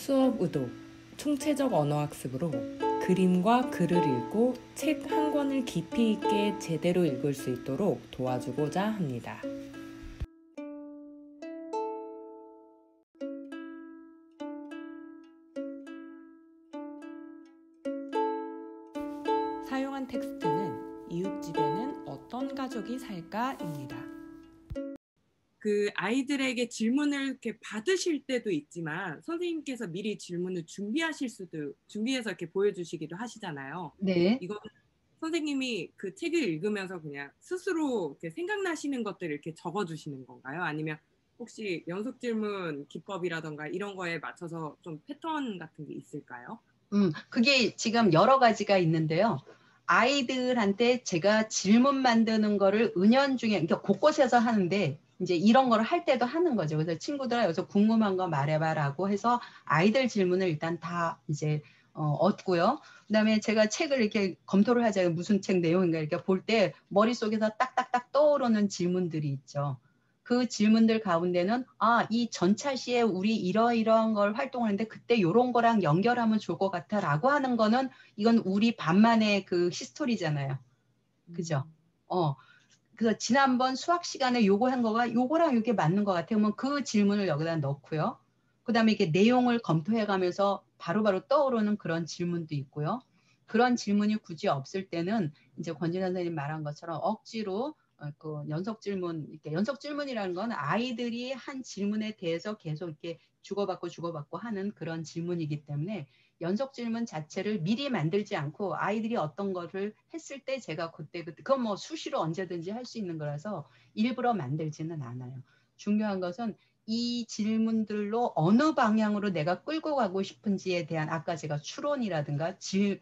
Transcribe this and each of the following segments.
수업 의도, 총체적 언어학습으로 그림과 글을 읽고 책 한 권을 깊이 있게 제대로 읽을 수 있도록 도와주고자 합니다. 사용한 텍스트는 이웃집에는 어떤 가족이 살까입니다. 그 아이들에게 질문을 이렇게 받으실 때도 있지만 선생님께서 미리 질문을 준비해서 이렇게 보여주시기도 하시잖아요. 네. 이거 선생님이 그 책을 읽으면서 그냥 스스로 이렇게 생각나시는 것들을 이렇게 적어주시는 건가요? 아니면 혹시 연속 질문 기법이라던가 이런 거에 맞춰서 좀 패턴 같은 게 있을까요? 그게 지금 여러 가지가 있는데요. 아이들한테 제가 질문 만드는 거를 은연중에, 그러니까 곳곳에서 하는데, 이제 이런 거를 할 때도 하는 거죠. 그래서 친구들아, 여기서 궁금한 거 말해봐라고 해서 아이들 질문을 일단 다 이제 얻고요. 그다음에 제가 책을 이렇게 검토를 하자면 무슨 책 내용인가 이렇게 볼 때 머릿속에서 딱딱딱 떠오르는 질문들이 있죠. 그 질문들 가운데는 이 전차시에 우리 이러이러한 걸 활동하는데 그때 요런 거랑 연결하면 좋을 것 같아 라고 하는 거는 이건 우리 반만의 그 히스토리잖아요. 그죠? 그래서 지난번 수학 시간에 요거 한 거가 요거랑 요게 맞는 것 같아요. 그러면 그 질문을 여기다 넣고요. 그 다음에 이게 내용을 검토해 가면서 바로바로 떠오르는 그런 질문도 있고요. 그런 질문이 굳이 없을 때는 이제 권진아 선생님 말한 것처럼 억지로 그 연속 질문, 이렇게 연속 질문이라는 건 아이들이 한 질문에 대해서 계속 이렇게 주고받고 하는 그런 질문이기 때문에 연속 질문 자체를 미리 만들지 않고 아이들이 어떤 거를 했을 때 제가 그때 그건 뭐 수시로 언제든지 할 수 있는 거라서 일부러 만들지는 않아요. 중요한 것은 이 질문들로 어느 방향으로 내가 끌고 가고 싶은지에 대한 아까 제가 추론이라든가 책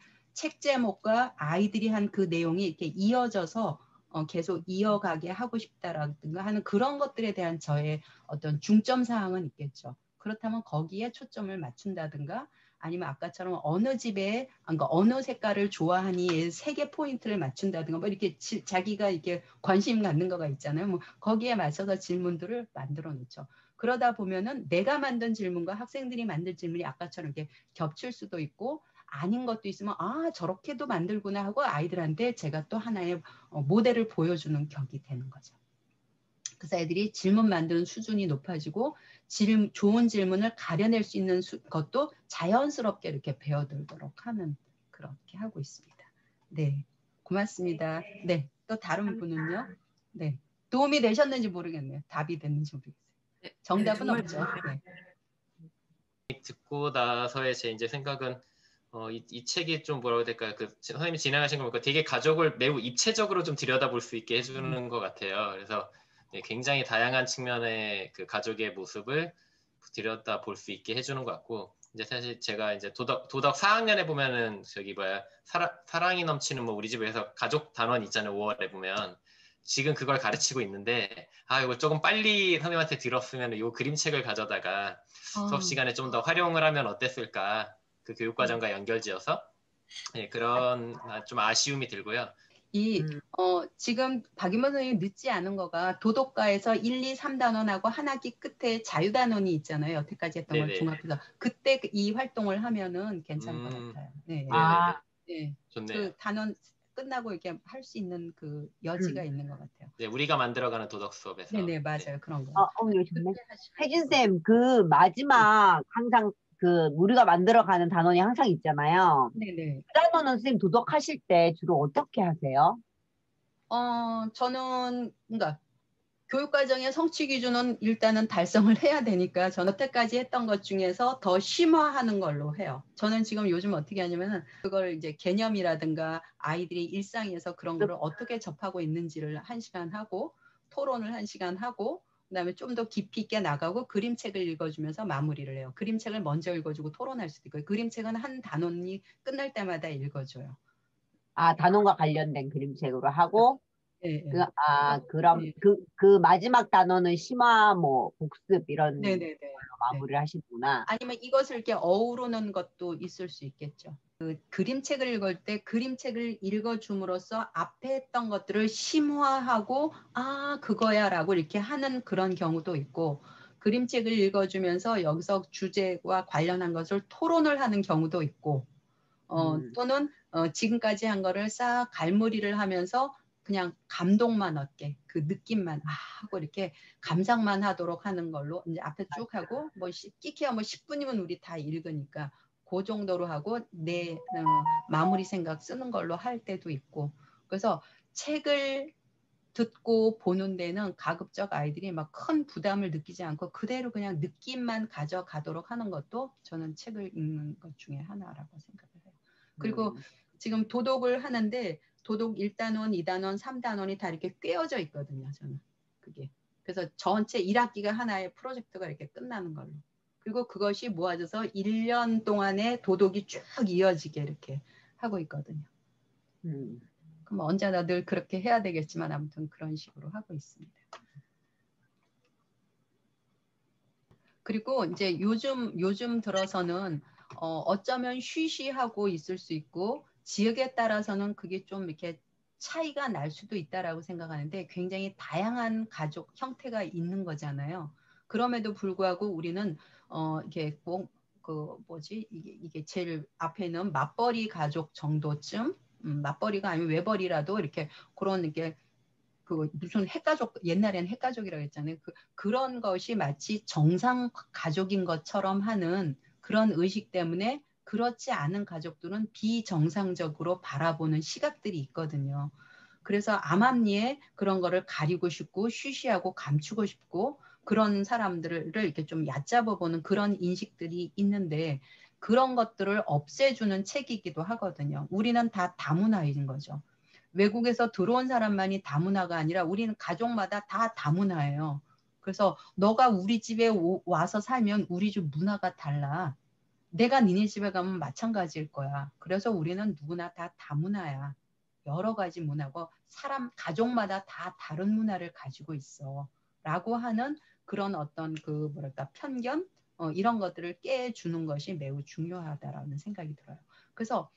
제목과 아이들이 한 그 내용이 이렇게 이어져서 계속 이어가게 하고 싶다라든가 하는 그런 것들에 대한 저의 어떤 중점 사항은 있겠죠. 그렇다면 거기에 초점을 맞춘다든가 아니면 아까처럼 어느 집에 그러니까 어느 색깔을 좋아하니 색의 포인트를 맞춘다든가 뭐 이렇게 자기가 이렇게 관심 갖는 거가 있잖아요. 뭐 거기에 맞춰서 질문들을 만들어 놓죠. 그러다 보면은 내가 만든 질문과 학생들이 만든 질문이 아까처럼 이렇게 겹칠 수도 있고 아닌 것도 있으면 저렇게도 만들구나 하고 아이들한테 제가 또 하나의 모델을 보여주는 격이 되는 거죠. 그래서 애들이 질문 만드는 수준이 높아지고 좋은 질문을 가려낼 수 있는 것도 자연스럽게 이렇게 배워들도록 하는 그렇게 하고 있습니다. 네, 고맙습니다. 네, 또 다른 분은요? 네, 도움이 되셨는지 모르겠네요. 답이 됐는지 모르겠어요. 정답은 네, 없죠. 네. 듣고 나서의 제 이제 생각은 이 책이 좀 뭐라고 해야 될까요? 그 선생님이 진행하신 거 보니까 되게 가족을 매우 입체적으로 좀 들여다볼 수 있게 해주는 것 같아요. 그래서 굉장히 다양한 측면의 그 가족의 모습을 들여다볼 수 있게 해주는 것 같고 이제 사실 제가 이제 도덕 4학년에 보면은 사랑이 넘치는 뭐 우리 집에서 가족 단원 있잖아요. 5월에 보면 지금 그걸 가르치고 있는데 이거 조금 빨리 선생님한테 들었으면 이 그림책을 가져다가 수업 시간에 좀 더 활용을 하면 어땠을까? 그 교육과정과 연결지어서 그런 좀 아쉬움이 들고요. 지금 박윤만 선생님이 늦지 않은 거가 도덕과에서 1, 2, 3단원하고 한 학기 끝에 자유단원이 있잖아요. 여태까지 했던 걸 종합해서 그때 이 활동을 하면은 괜찮을 것 같아요. 네. 네. 좋네요. 그 단원 끝나고 이렇게 할 수 있는 그 여지가 있는 것 같아요. 네, 우리가 만들어가는 도덕 수업에서. 네네, 맞아요. 그런 거. 혜진쌤, 그 마지막 항상 그 우리가 만들어가는 단원이 항상 있잖아요. 네네. 그 단원은 선생님 도덕하실 때 주로 어떻게 하세요? 저는 그러니까 교육과정의 성취 기준은 일단은 달성을 해야 되니까 저는 여태까지 했던 것 중에서 더 심화하는 걸로 해요. 저는 지금 요즘 어떻게 하냐면은 그걸 이제 개념이라든가 아이들이 일상에서 그런 거를 어떻게 접하고 있는지를 1시간 하고 토론을 1시간 하고 그다음에 좀 더 깊이 있게 나가고 그림책을 읽어주면서 마무리를 해요. 그림책을 먼저 읽어주고 토론할 수도 있고요. 그림책은 한 단원이 끝날 때마다 읽어줘요. 단원과 관련된 그림책으로 하고 네. 그럼 그 마지막 단원은 심화 뭐 복습 이런 걸로 마무리를 하시구나. 아니면 이것을 이렇게 어우르는 것도 있을 수 있겠죠. 그 그림책을 읽을 때 그림책을 읽어줌으로써 앞에 했던 것들을 심화하고 그거야라고 이렇게 하는 그런 경우도 있고 그림책을 읽어주면서 여기서 주제와 관련한 것을 토론을 하는 경우도 있고 또는 지금까지 한 거를 싹 갈무리를 하면서 그냥 감동만 얻게 그 느낌만 하고 이렇게 감상만 하도록 하는 걸로 이제 앞에 쭉 하고 뭐 끼키야 뭐 10분이면 우리 다 읽으니까 그 정도로 하고 내 마무리 생각 쓰는 걸로 할 때도 있고 그래서 책을 듣고 보는 데는 가급적 아이들이 막 큰 부담을 느끼지 않고 그대로 그냥 느낌만 가져가도록 하는 것도 저는 책을 읽는 것 중에 하나라고 생각을 해요. 그리고 지금 도독을 하는데 도독 1단원, 2단원, 3단원이 다 이렇게 꿰어져 있거든요. 저는 그게. 그래서 전체 1학기가 하나의 프로젝트가 이렇게 끝나는 걸로. 그리고 그것이 모아져서 1년 동안의 도독이 쭉 이어지게 이렇게 하고 있거든요. 그럼 언제나 늘 그렇게 해야 되겠지만 아무튼 그런 식으로 하고 있습니다. 그리고 이제 요즘 들어서는 어쩌면 쉬쉬하고 있을 수 있고 지역에 따라서는 그게 좀 이렇게 차이가 날 수도 있다라고 생각하는데 굉장히 다양한 가족 형태가 있는 거잖아요. 그럼에도 불구하고 우리는 이게 꼭 그 뭐지 이게 제일 앞에 있는 맞벌이 가족 정도쯤 맞벌이가 아니면 외벌이라도 이렇게 그런 이렇게 그 무슨 핵가족 옛날에는 핵가족이라고 했잖아요. 그런 것이 마치 정상 가족인 것처럼 하는 그런 의식 때문에 그렇지 않은 가족들은 비정상적으로 바라보는 시각들이 있거든요. 그래서 암암리에 그런 거를 가리고 싶고 쉬쉬하고 감추고 싶고 그런 사람들을 이렇게 좀 얕잡아 보는 그런 인식들이 있는데 그런 것들을 없애주는 책이기도 하거든요. 우리는 다 다문화인 거죠. 외국에서 들어온 사람만이 다문화가 아니라 우리는 가족마다 다 다문화예요. 그래서 너가 우리 집에 와서 살면 우리 집 문화가 달라. 내가 니네 집에 가면 마찬가지일 거야. 그래서 우리는 누구나 다 다문화야. 여러 가지 문화고 가족마다 다 다른 문화를 가지고 있어. 라고 하는 그런 어떤 그 뭐랄까 편견 이런 것들을 깨주는 것이 매우 중요하다라는 생각이 들어요. 그래서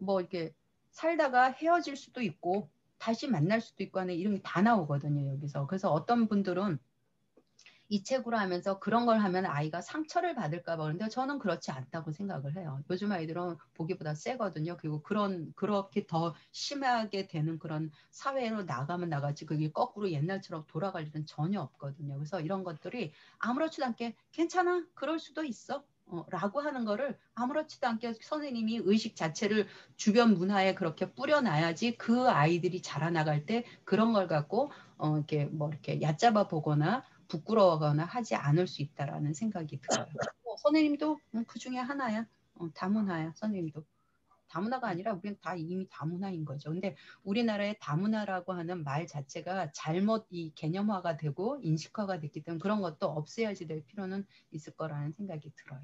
뭐 이렇게 살다가 헤어질 수도 있고 다시 만날 수도 있고 하는 이런 게 다 나오거든요. 여기서. 그래서 어떤 분들은 이 책으로 하면서 그런 걸 하면 아이가 상처를 받을까 봐 그런데 저는 그렇지 않다고 생각을 해요. 요즘 아이들은 보기보다 세거든요. 그리고 그렇게 더 심하게 되는 그런 사회로 나가면 나가지 그게 거꾸로 옛날처럼 돌아갈 일은 전혀 없거든요. 그래서 이런 것들이 아무렇지도 않게 괜찮아 그럴 수도 있어 라고 하는 거를 아무렇지도 않게 선생님이 의식 자체를 주변 문화에 그렇게 뿌려놔야지 그 아이들이 자라나갈 때 그런 걸 갖고 이렇게 뭐 이렇게 얕잡아 보거나 부끄러워하거나 하지 않을 수 있다라는 생각이 들어요. 선생님도 그 중에 하나야. 다문화야. 선생님도. 다문화가 아니라 우리는 다 이미 다문화인 거죠. 근데 우리나라의 다문화라고 하는 말 자체가 잘못 이 개념화가 되고 인식화가 됐기 때문에 그런 것도 없애야지 될 필요는 있을 거라는 생각이 들어요.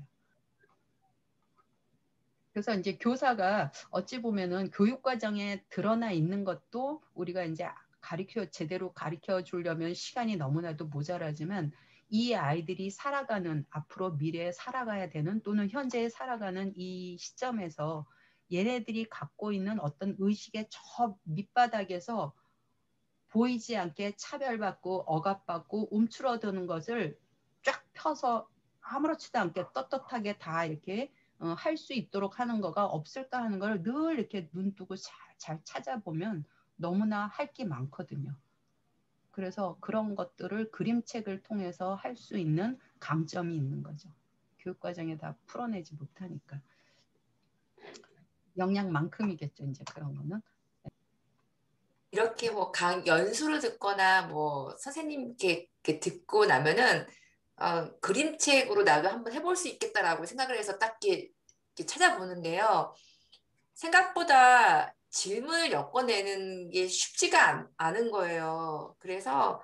그래서 이제 교사가 어찌 보면은 교육과정에 드러나 있는 것도 우리가 이제 제대로 가르쳐 주려면 시간이 너무나도 모자라지만 이 아이들이 살아가는 앞으로 미래에 살아가야 되는 또는 현재에 살아가는 이 시점에서 얘네들이 갖고 있는 어떤 의식의 저 밑바닥에서 보이지 않게 차별받고 억압받고 움츠러드는 것을 쫙 펴서 아무렇지도 않게 떳떳하게 다 이렇게 할 수 있도록 하는 거가 없을까 하는 걸 늘 이렇게 눈 뜨고 잘 찾아보면 너무나 할 게 많거든요. 그래서 그런 것들을 그림책을 통해서 할 수 있는 강점이 있는 거죠. 교육과정에 다 풀어내지 못하니까. 역량만큼이겠죠, 이제 그런 거는. 이렇게 뭐 연수를 듣거나 뭐 선생님께 이렇게 듣고 나면은 그림책으로 나도 한번 해볼 수 있겠다라고 생각을 해서 딱 이렇게 찾아보는데요. 생각보다 질문을 엮어내는 게 쉽지가 않은 거예요. 그래서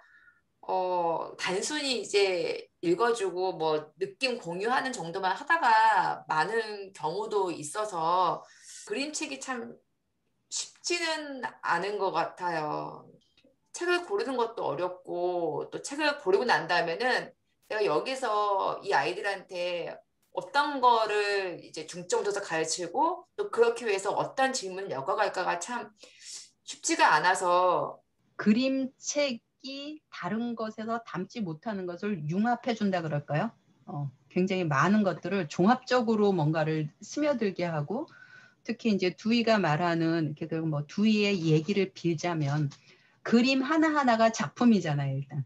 단순히 이제 읽어주고 뭐 느낌 공유하는 정도만 하다가 많은 경우도 있어서 그림책이 참 쉽지는 않은 것 같아요. 책을 고르는 것도 어렵고 또 책을 고르고 난 다음에는 내가 여기서 이 아이들한테 어떤 거를 이제 중점을 둬서 가르치고 또 그렇게 위해서 어떤 질문을 엮어갈까가 참 쉽지가 않아서 그림책 각기 다른 것에서 담지 못하는 것을 융합해 준다 그럴까요? 굉장히 많은 것들을 종합적으로 뭔가를 스며들게 하고, 특히 이제 두이가 말하는 뭐 두이의 얘기를 빌자면 그림 하나하나가 작품이잖아요. 일단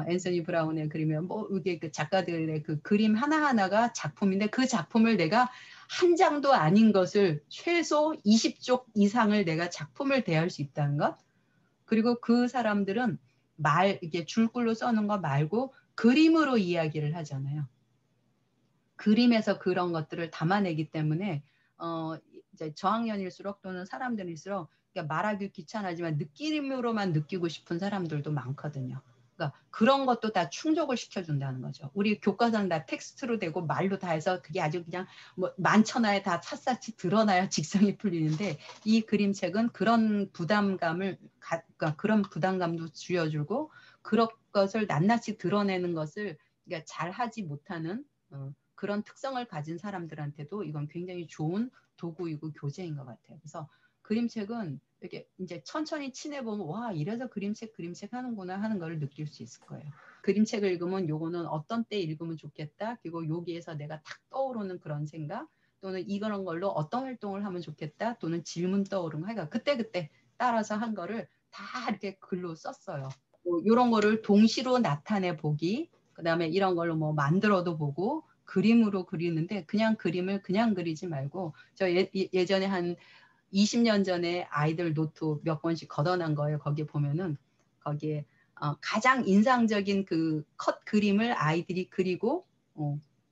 앤서니 브라운의 그림이면 뭐 이게 그 작가들의 그 그림 하나하나가 작품인데, 그 작품을 내가 한 장도 아닌 것을 최소 20쪽 이상을 내가 작품을 대할 수 있다는 것. 그리고 그 사람들은 이게 줄글로 써는 거 말고 그림으로 이야기를 하잖아요. 그림에서 그런 것들을 담아내기 때문에 이제 저학년일수록 또는 사람들일수록 그러니까 말하기 귀찮아지만 느낌으로만 느끼고 싶은 사람들도 많거든요. 그러니까 그런 것도 다 충족을 시켜준다는 거죠. 우리 교과서는 다 텍스트로 되고 말로 다 해서 그게 아주 그냥 뭐 만천하에 다 샅샅이 드러나야 직성이 풀리는데, 이 그림책은 그런 부담감을 그러니까 그런 부담감도 줄여주고, 그런 것을 낱낱이 드러내는 것을 그러니까 잘 하지 못하는 그런 특성을 가진 사람들한테도 이건 굉장히 좋은 도구이고 교재인 것 같아요. 그래서 그림책은 이렇게 이제 천천히 친해보면 와, 이래서 그림책 하는구나 하는 걸 느낄 수 있을 거예요. 그림책을 읽으면 요거는 어떤 때 읽으면 좋겠다. 그리고 여기에서 내가 탁 떠오르는 그런 생각, 또는 이런 걸로 어떤 활동을 하면 좋겠다. 또는 질문 떠오르는 거. 그러니까 그때그때 따라서 한 거를 다 이렇게 글로 썼어요. 이런 거를 동시로 나타내 보기, 그 다음에 이런 걸로 뭐 만들어도 보고, 그림으로 그리는데 그냥 그림을 그냥 그리지 말고, 저 예전에 한 20년 전에 아이들 노트 몇 권씩 걷어난 거예요. 거기에 보면은 거기에 가장 인상적인 그 컷 그림을 아이들이 그리고,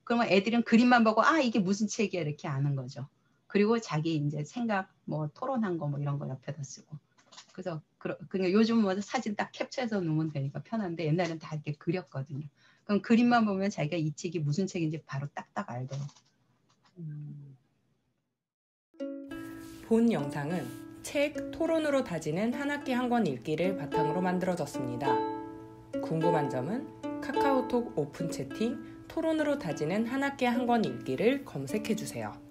그러면 애들은 그림만 보고 아, 이게 무슨 책이야 이렇게 아는 거죠. 그리고 자기 이제 생각 뭐 토론한 거 뭐 이런 거 옆에다 쓰고. 그래서 그러니까 요즘 뭐 사진 딱 캡처해서 놓으면 되니까 편한데, 옛날에는 다 이렇게 그렸거든요. 그럼 그림만 보면 자기가 이 책이 무슨 책인지 바로 딱딱 알더라고요. 본 영상은 책 토론으로 다지는 한 학기 한 권 읽기를 바탕으로 만들어졌습니다. 궁금한 점은 카카오톡 오픈 채팅 토론으로 다지는 한 학기 한 권 읽기를 검색해주세요.